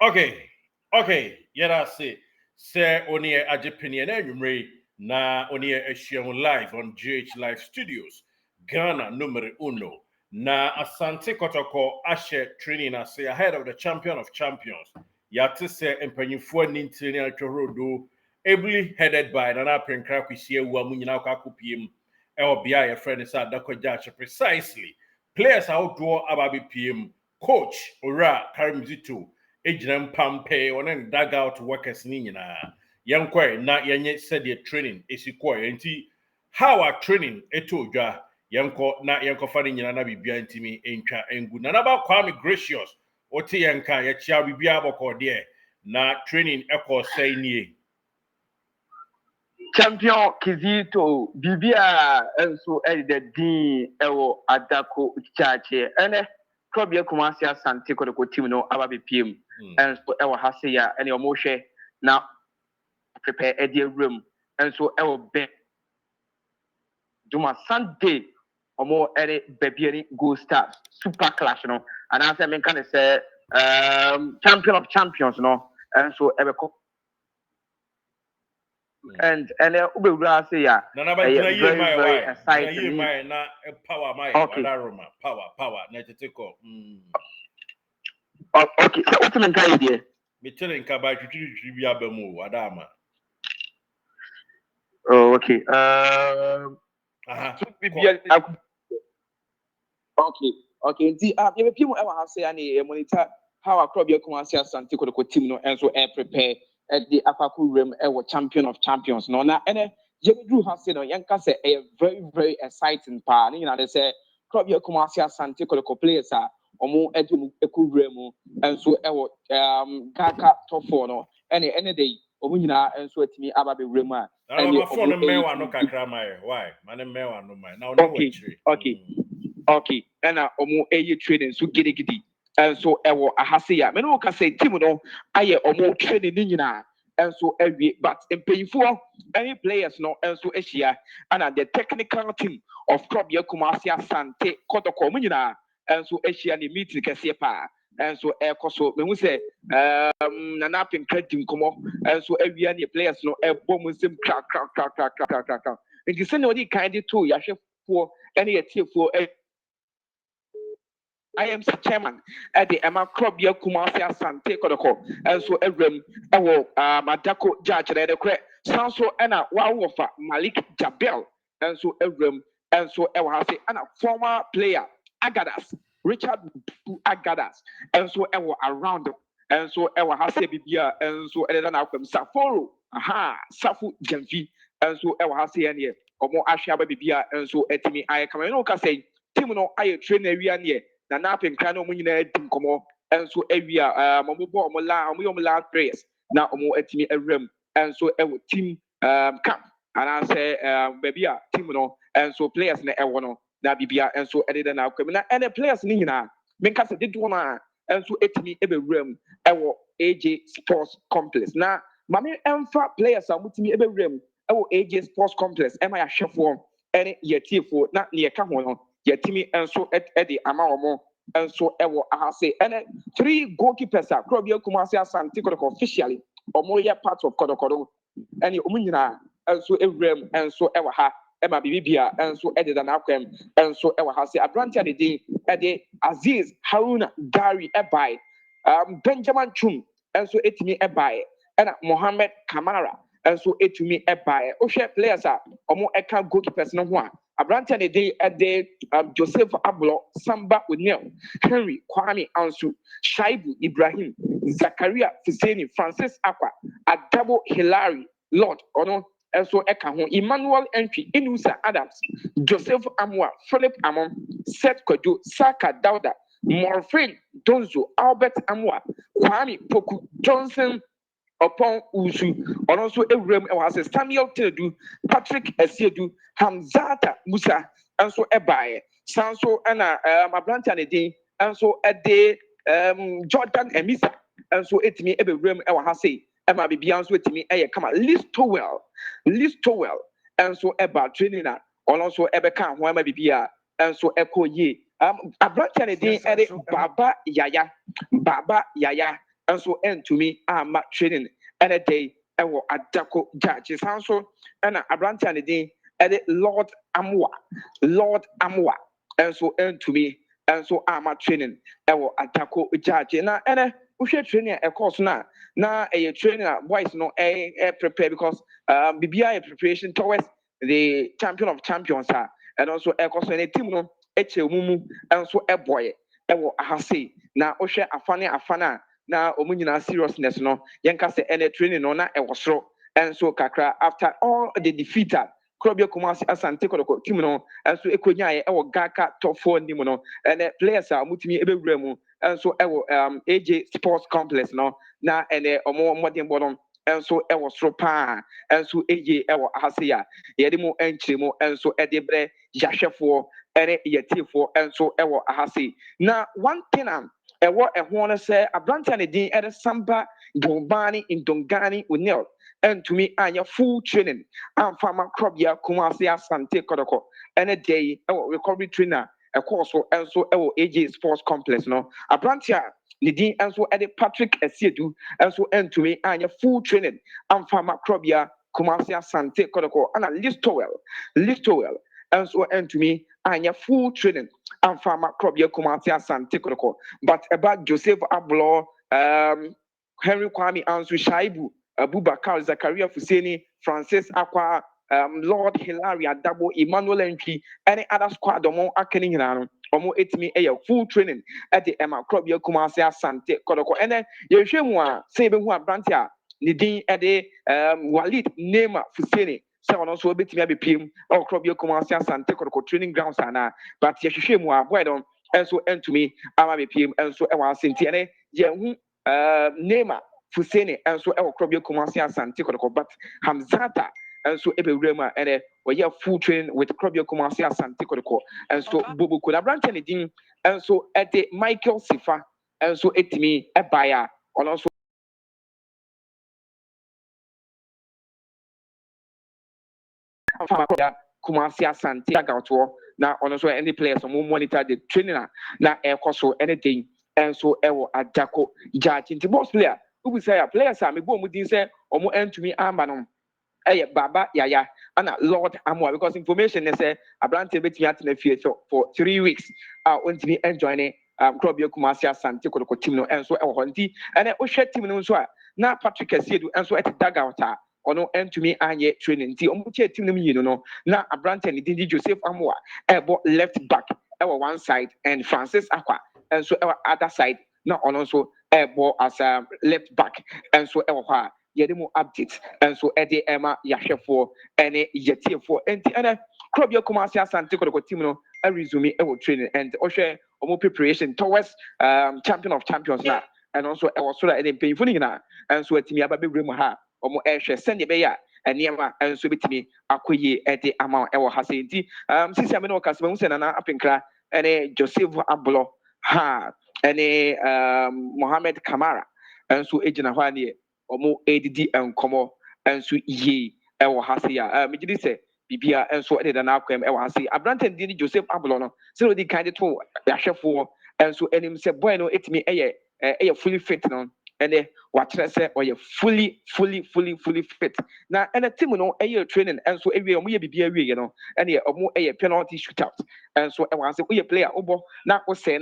Okay. Yeah, that's it. Say Oneil Ajepini and na Oneil Eshion live on GH Live Studios, Ghana numero uno. Na Asante Kotoko Ashe training as ahead of the champion of champions. Yate se empenyifo nintini atworodo ably headed by Nana Prenkra Kwisia Wamunyina Kakupiem. LBI a friend is Adako Jachie precisely. Players outdoor Ababi PM. Coach Ora Karimzito Ejram Pampe on dugout workers Nina. Young Quay na yenye said the training is equal. How are training eto ja yanko na yanko fani nyina na bibia ntimi entwa engu na naba Kwame Gracious oti yanka ya chia bibia boko de na training eko say nie champion Kizito bibia enso the din ewo Adako Jachie ene club ye Kumasi Asante Kotoko team no aba bpm enso ewo hase ya ene omo na prepare edi room enso ewo be Juma Sunday omo ere bebiani go start super clash no and I say men can say champion of champions no and so ebe and ubewura say ya very exciting na power my wadaroma power na teteko okay so what men can idea me tell nka ba twitwi bi abamu wadama oh okay okay nti you people e wa say ani monitor how a club you come see Asante Kotoko team no and so prepare at the Apaku room champion of champions no na ene Jebedru has said no yanka say a very very exciting part you know they say club you come see Asante Kotoko players are omo edu eku room and so Gaka top 4 no any day omo nyina and so atimi ababe room a and for the mewa no kakra mai why man mewa no mai now okay and omo trading so gidi and so ewo ahase ya me no ka say team no aye omo training ni nyina and so every but empayfo any players no and so ehia and the technical team of club Kumasi Asante Kotoko mu nyina and so ehia ni meeting kese pa and so so me hu say Nana Pinkra team komo and so every any players no bom sim crack and you say no di kind to yahwefo any atiefo I am the chairman at the Emma Club Kumasi Asante Kotoko and so Ebrem Adako Jachie the correct Sanso Anna Wawofa Malik Jabel and so Ebrem and so Ewahase and a former player Agadas Richard Agadas and so Ewa around and so Ewahase Bibia and so Edan Akwem Saforo Safu Jamfi and so Ewahase and ye Omo Ashaba Bibia and so Etimi I come no ka say team no I train area near na na penkra no munyina dim komo enso awia momobo omola prayers na omo atimi awram enso ewo team camp and I say baby team no enso players na ewo no na bibia enso ededa na akwam na ene players ni nyina menka se dido na enso atimi ebewram ewo AJ Sports Complex na mame emfa players amutimi ebewram ewo AJ Sports Complex ema ya hwefo ene yetifo na ne ka ho no yetimi enso edi ama omo enso ewo ahase ene 3 goalkeepers a club Kumasi Asante Kotoko officially omo ye part of Kotoko ene omo nyina enso ewrem enso ewo ha ema bibia enso ededa na akwem enso ewo ha se abrantia de din ede Aziz Haruna Gari ebai Benjamin Chum enso etimi ebai ena Mohammed Kamara enso etumi ebai ohwe players a omo eka goalkeepers no ho a Abrantia de day Joseph Ablo, Samba Oneil, Henry Kwame Ansu, Shaibu Ibrahim, Zakaria Fiseni, Francis Aqua, Adabo Hilary, Lord Ono, and so Ekaho, Emmanuel Entry, Inusa Adams, Joseph Amwa, Philip Amon, Seth Kojo, Saka Dauda, Morfin Donzo, Albert Amwa, Kwame Poku, Johnson upon Usu, and also Ebrem was Samuel Tedu, Patrick Esiedu, Hamzata Musa, and so Ebaye, Sanso Anna Mabranta Nede, and so a day Jordan Emisa, and so it me Ebrem Ewahase, Emma Bibians with me, come list to well, and so Eba Trinina, and also Ebeka, who am I Bibia, and so Echo Ye, Abrantia ne din ede Baba Yaya and so end to me ma training and a day ewo Adako Jachie sanso and Abrantia ne din ede Lord Amwa and so end to me and so ma training ewo Adako Jachie na ene we training a course na a training boys no prepare because BBI preparation towards the champion of champions and also a course any team no eche mumu and so a boy ewo ahase na ohwe afana na omu nyina seriousness no yenka se ene training no na ewo soro and so kakra after all the defeater Krobia Kumasi Asante Kotoko team no and so ekonya ewo gaka top 4 nim no and players are mutimi ebewura mu and so ewo AJ Sports Complex no na ene omo modern bodom and so ewo soro pa and so AJ ewo ahase ya yede mu enchire mu and so edebre yahwefo ene yetifo and so ewo ahase na one thing ewo ehwo no say abranta ne din ede Samba Bombani in Dongani Oneil and to me anya full training and farmer Krobia Kumasi Asante Kotoko ene day ewo recovery trainer a course so and so ewo AJ Sports Complex no abrantia ne din and so ede Patrick Esiedu and so and to me anya full training and farmer Krobia Kumasi Asante Kotoko and Listowell and so and to me anya full training and farmer Krobia Kumasi Asante Kotoko but about Joseph Ablo Henry Kwame Ansu Shaibu Abubakar Zakaria Fuseni Francis Akwa Lord Hilary Adabo Emmanuel Entry any other squad omo akeni nyina omo etimi full training at the Emma Krobia Kumasi Asante Kotoko ene yehwe mu a say be hu abrante a ne din ede Walid Nema Fuseni sɛ ɔno nso obetumi abepiem ɔwɔ Krobia Kumasi Asante Kotoko training grounds ana but yɛhwehwɛ mu a boy don ɛnso ɛntumi ama bepiem ɛnso ɛwɔ asenti ɛne yɛhu Nema Fuseni ɛnso ɛwɔ Krobia Kumasi Asante Kotoko but Hamzata ɛnso ɛbɛwura mu a ɛnɛ wɔyɛ full training with Krobia Kumasi Asante Kotoko ɛnso Boboko na aberante ne din ɛnso ɛde Michael Sifa ɛnso ɛtumi ɛbae a ɔno nso Kumasi Asante Agawtoɔ na ɔno nso any players ɔmo monitor the training na ɛkɔ so anything ɛnso ɛwɔ Adako Jachie nti boss player ubi say players a mebo ɔmo din sɛ ɔmo ɛntumi amba no Baba Yaya and Lord Amwa because information is abrante betumi atena fie for 3 weeks ontimi enjoy Krobia Kumasi Asante Kotoko team no enso ɛwɔ hɔ nti ɛna ohwɛ team no nso a na Patrick Esiedu enso ɛte dagouta ɔno entumi anye training nti ɔmo tie team no yino no na abrante ne din Joseph Amwa ɛbɔ left back ɛwɔ one side and Francis Akwa enso ɛwɔ other side na ɔno nso ɛbɔ as left back enso ɛwɔ hɔ a yɛde mu update enso ɛde ɛma yahwɛfoɔ ɛne yɛtiefoɔ nti ɛna Krobia Kumasi Asante Kotoko team no resume ɛwɔ training and ɔhwɛ ɔmo preparation towards champion of champions na ɛno nso ɛwɔ soro a ɛde mpanyinfo no nyinaa ɛnso atumi aba bɛwura mu ha ɔmo ɛhwɛ sɛnea ɛbɛyɛ a nneɛma ɛnso betumi akɔ yie ɛde ama ɛwɔ ha sɛ nti sisi ame na ɔkasa mahu sɛ nana apenkra ɛne Joseph Ablo ha ɛne Mohammed Kamara ɛnso egyina hɔ a neɛ ɔmo edidi nkɔmɔ ɛnso yie ɛwɔ ha sɛ a megye di sɛ bibia ɛnso ɛde na akwam ɛwɔ ha sɛ abrante ndi Joseph Ablo no sɛ odi kan de to yahwɛfoɔ ɛnso anim sɛ boy no etimi ɛyɛ fully fit no ɛne wakyerɛ sɛ ɔyɛ fully fit na ɛna team no ɛyɛ training ɛnso ewie ɔmo yɛ bibia ewie no ɛne ɔmo ɛyɛ penalty shootout ɛnso ɛwɔ ha sɛ woyɛ player wobɔ na wosɛ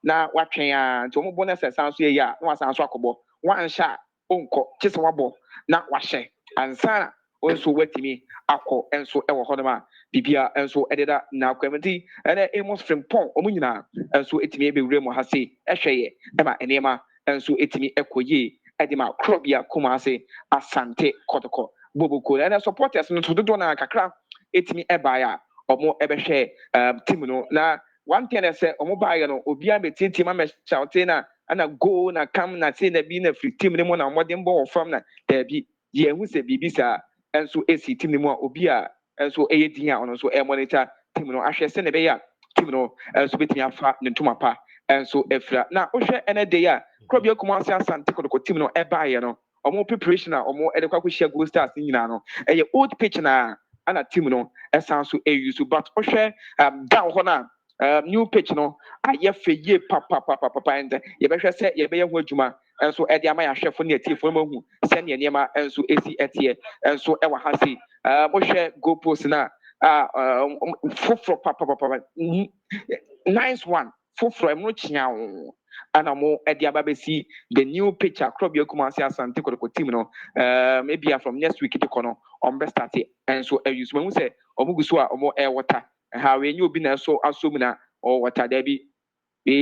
na watwɛn a nti ɔmo bɔ na sɛ san so yɛ a na wasan so akɔbɔ wanhyɛ a onko kyese wabɔ na wahyɛ ansana onso watimi akɔ enso ɛwɔ hɔ ma bibia enso ɛdeda na akwamti ɛna Amos Frimpong ɔmo nyinaa enso etimi ebewura mu ha se ɛhwɛ yɛ ɛma enema enso etimi ɛkɔyie ɛde ma Krobia Kumasi Asante Kotoko Boboko ɛna supporters no dodo na kakra etimi ɛbae a ɔmo ɛbɛhwɛ team no na one thing I say ɔmo bae no obia beti team ama shout na ana go na kam na say na bi na free team ne mo na modern ball from na there bi ye hu se bibi sa enso esi team ne mo a obi a enso eye din a ono so e monitor team no ahwe se ne be ya team no enso betimi afa ne ntoma pa enso efra na ohwe ene day a Krobia Kumasi Asante Kotoko team no e bae no omo preparation a omo e de kwa share Gold Stars nyina no eye old pitch na ana team no esan so e use but ohwe down ho na new pitch no ayɛ fɛ yie papa and yɛbɛhwɛ sɛ yɛbɛyɛ ho adwuma nso ɛde ama yɛahwɛfo ne atiefo no mahu sɛneɛ nneɛma nso ɛsi ɛteɛ nso ɛwɔ ha sei mohwɛ goal post no foforɔ papa nice one foforɔ ɛmo kyea ana mo ɛde aba bɛsi the new picture Krobia Kumasi Asante Kotoko team no maybe from next week de kono on best start and so use when we say omugu so a omo air water how we you be na so asomina or water there be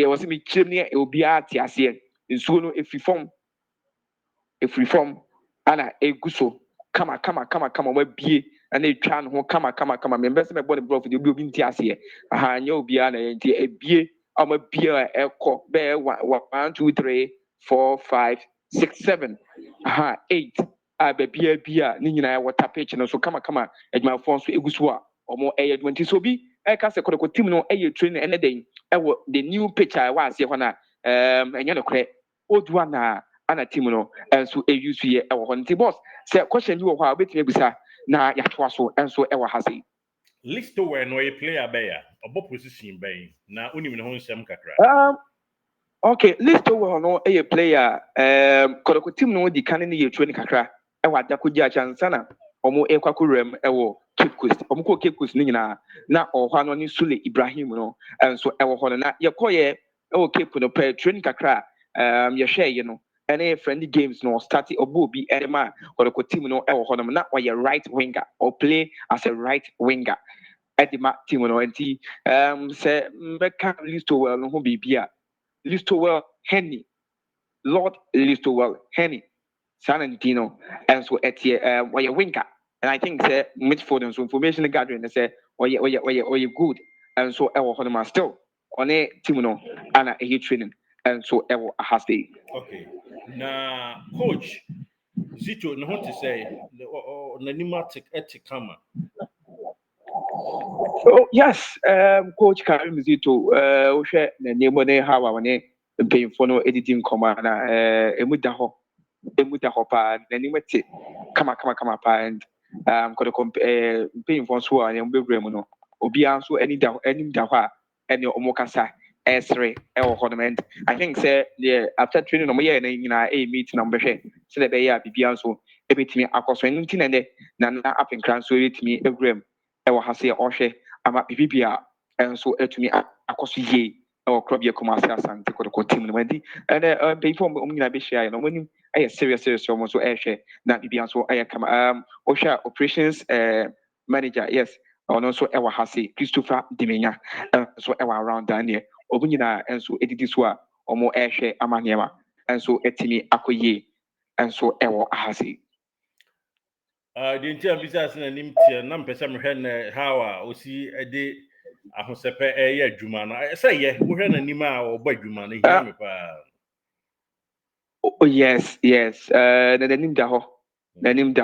was me chimney e obi ati ase nsuo no if reform ana eguso kama ma bie ana etwa no ho kama me mbese me body bro for the obi nti ase nya obi ana nti ebie ama bia ekọ be 1 2 3 4 5 6 7 8 bia ni nyina water pitch no so kama adwuma fon so eguso a omo eye 20 so bi eka se kodoko team no eye training ene den ewo the new pitch I was here na enye no kre odua na ana team no enso use ye ewo ho nti boss se question bi wo ho a obetime bisa na yatoa so enso ewo ha sei listo where no a player bear obo position bay na unim ne ho nsem kakra okay listo wo no a player kodoko team no di kan ne ye training kakra ewo Adako Jachie ansana omo ekwakurem ewo Cape Coast omo ko Cape Coast ni nyina na ohwa no ni Sule Ibrahim no enso ewo ho na yekoye ewo Cape no per training kakra ye share ye no any friendly games no start obo bi edema kodoko team no ewo ho no na oye right winger or play as a right winger edema team no enti say mbeka Listowell no ho bibia Listowell Henny Lord Listowell Henny Sanantino and so etie oye winger and I think say midfield and so information gathering say oye good and so ewo ho no still on a team no ana e training and so ewo ahasti. Okay. Na coach Zito no want to say na pneumatic etikama. Oh yes, coach Karim Zito ohwe na nemo ne hawa wone mpemfo no editing koma na emuda ho pa na nimete kama pa and kodo mpemfo so a mbewre mu no obi anso enim da ho a ene omokasa esre ewo honement I think say the after training no mo ye na nyina meet na mbehwe se le be ya bibia nso ebetimi akoso enu nti na apenkran so ebetimi ewrem ewo hase ohwe ama bibia enso etumi akoso ye ewo Krobia Kumasi Asante Kotoko team no madi and before mo nyina be share no monim serious mo so ehwe na bibia nso kama ohwa operations manager yes ono so ewa hase Christopher Dimenya so ewa around Daniel obunyina enso edidi so a omo ehwe amaniema enso etimi akoye enso ewo hase The entire business na nimtia na mpesa mhwe na hawa osi ede ahosepe eye adwuma na say ye wo hwe na nima a obo adwuma na hia me pa oh yes na nim da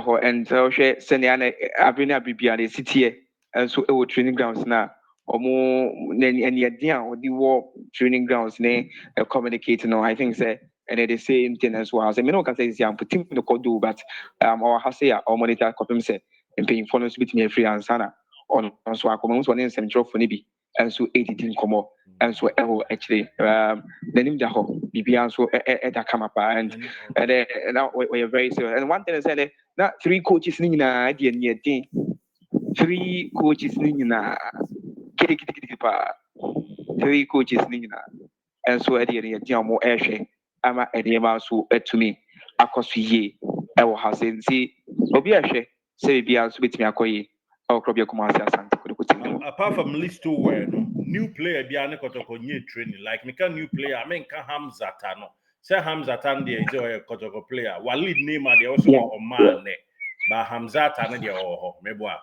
ho and so hwe senia na abina bibia na sitie enso ewo training grounds na omo any dia odi wo training grounds na communicate no I think say and the same thing as well. So me no can say I'm putting the code do but or has say or monitor copy say and paying for us with me free and sana on so I come one in central for nibi and so 18 come and so actually the name da ho bibia so that come up and now we are very serious and one thing is that not three coaches ni na dey near thing three coaches ni na kidi pa three coaches ni na and so at the end mo ehwe ama edema so etumi akoso ye ewo hasensi obi ehwe se bia so betumi akoye o Krobia Kumasi Asante Kotoko team apart from listo where no new player bia ne Kotoko nye training like me can new player I mean can Hamzata no say Hamzata dey is a Kotoko player Walid Neymar dey also on man but Hamzata ne dey ho meboa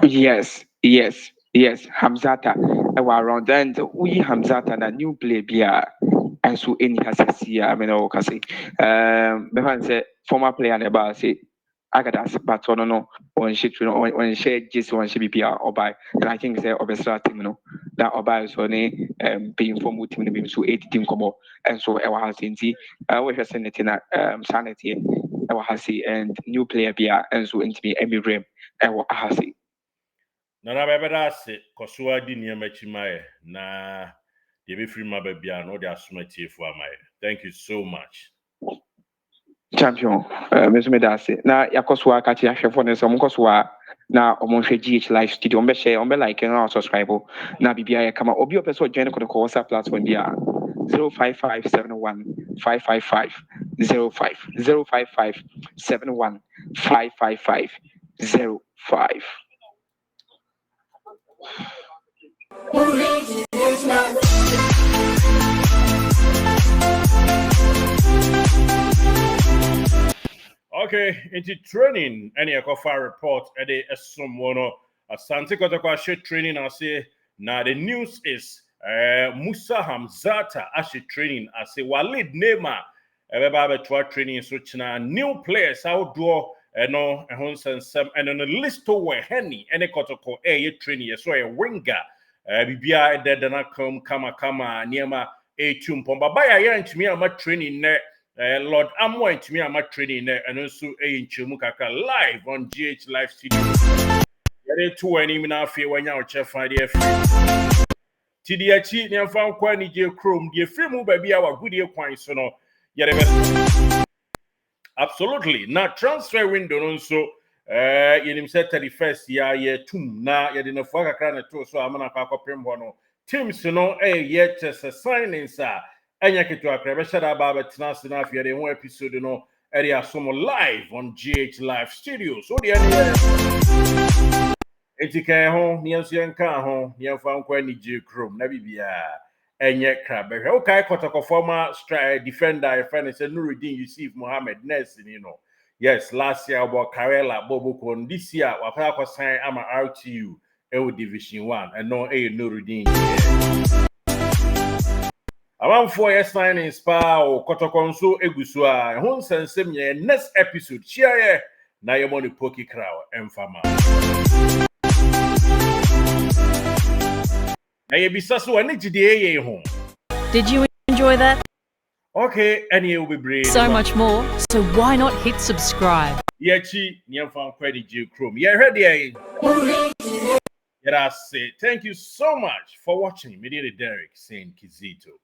yes Hamzata around then we Hamzata na new player bia and so any has I mean o ka say me say former player never say Agadas but no on shit on share just one should be or by and I think say obesra team no that oba so ne being from team no be so 8 team come and so e wa hansi we just send it na sanity e wa hasi and new player bia and so into me emi rem e wa hasi na bebeda se kosoa di niema chimaye na de be free ma bia no de asomati fu amaye. Thank you so much. Champion, Mr. Medasi. Now, Yakoswa Kati Ashafon and some Koswa. Now, Omonche GH Live Studio, on share, on like, and also subscribe. Now, BBI come out. Obio Peso join the WhatsApp platform via 05571 555 05 055 71 555 05. Okay, into training, any Akofa report at the Somono Asante Kotoko training. I say now the news is Musa Hamzata actually training. I say Walid Nema Ebaba training so China new players outdoor no and on the list to where Henny any Kotoko training so a winger Bibia dead not come kama Niema a tumpomba by a young to me I'm training there. Lord, I'm going to me. I'm training there, and also in Chimukaka live on GH Live Studio. Yere to any mina fear when you're chef idea free. Jachie, near found quite J. Chrome, dear free move baby, our good year coin, so no. Absolutely. Now, transfer window also. You said 31st year, 2 now, you didn't forget a crown so I'm gonna pack up him one. Teams, yet just a signing, sir. Enya kitu akrebe shada baba tinasi na afya de one episode no area somo live on GH Live Studios. So the area etike ho nienso yenka ho nienfa nkwa ni J Chrome na bibia enye krabe. Okay, Kotoko former defender friend said Nuruddin Yusuf Mohammed Ness Yes, last year about Karela Bobo Kon. This year wapaka sign ama RTU Division 1 and no Nuruddin. Around 4 years signing spa or Kotokonso Egusua, Hon Sensem ye next episode. Share na your money poki crow and fama. Na ye bisasu aniji de home. Did you enjoy that? Okay, and you will be brave. So much more, so why not hit subscribe? Jachie, near found credit J Chrome. Yeah, ready. Thank you so much for watching. Mediator Derek saying Kizito.